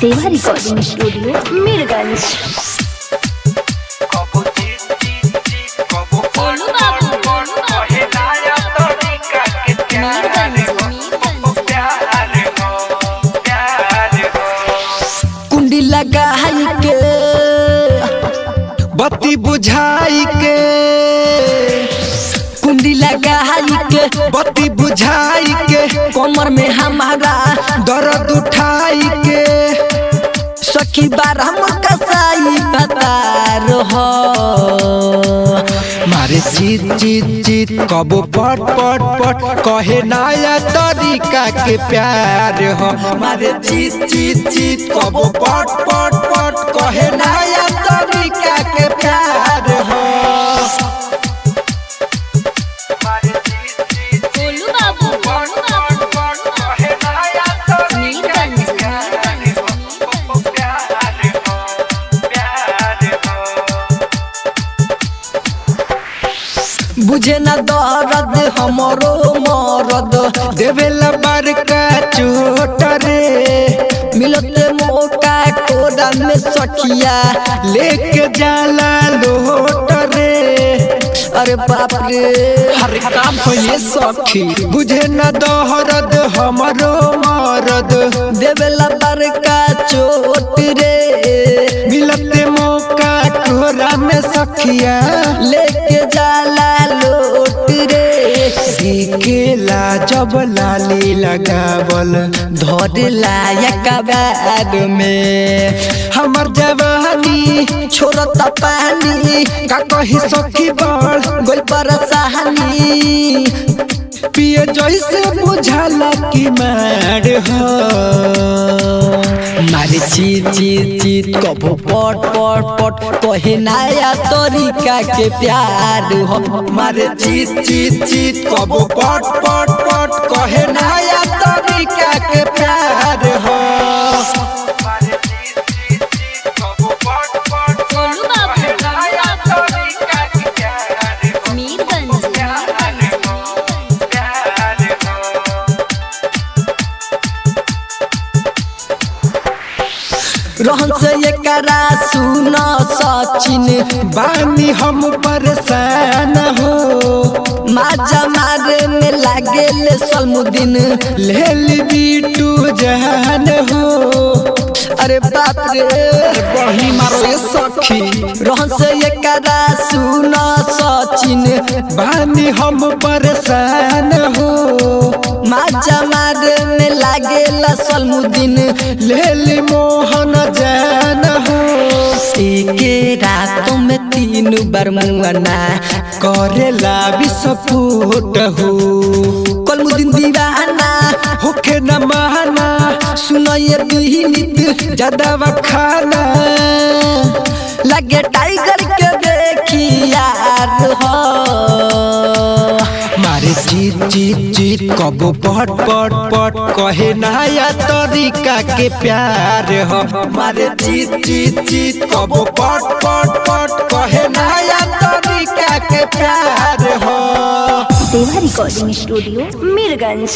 सेवा recording studio Mirganj. कुंडी लगाई के बत्ती बुझाई के, कुंडी लगाई के बत्ती बुझाई के, कमर में हमारा दर्द उठाई के, सखी बारह कसाई पतार हो मारे चीत चीत चीत कबो पट पट पट कहे नया तरीका के प्यार हो, मारे चीत चीत चीत कबो पट पट पट कहे नया तरीका के प्यार हो। बुझे न दर्द हमरो मरद देवेला बड़का चोट रे, मिलते मौका कोरा में सखिया लेके जाला लोट रे। अरे बाप रे हर काम होइए सखी, बुझे न दर्द हमरो मरद देवेला बड़का चोट रे, मिलते मौका कोरा में सखिया लेके जाला लोट रे। सीखेला जब लाली लगावल धरेला एकबार में, हमर जवानी छोड़ता पानी का कही सखी बढ़ गइल परेशानी, पिए जैसे बुझाला कि मार हो मारे चीत चीत चीत कबो पट पट पट कहे नया तरीका के प्यार हो, मारे चीत चीत चीत कबो पट पट पट कहे नया तरीका के प्यार हो। रहन से एकरा सुन सचिन बानी हम परेशान हो, माजा मारे में लागेले सलमुद्दीन लेली बीटू जहान हो। अरे बाप रे बही मारो ये सखी, रहन से एकरा सुन सचिन बानी हम परेशान हो, माजा मारे में लागेला सलमुद्दीन लेली मोहन जान हो। एके रात में 3 बार मुआना करेला विस्फोट हो, कलमुद्दीन दीवाना होके न माना सुनाए बिहिनित ज्यादा खाना, लगे टाइगर के देखी यार हो मारे चीत चीत चीत कबो पट पट पट कहे नया तरीका के प्यार हो, मारे चीत चीत चीत कबो पट पट पट कहे नया तरीका के प्यार हो। सेवा रिकॉर्डिंग स्टूडियो मीरगंज।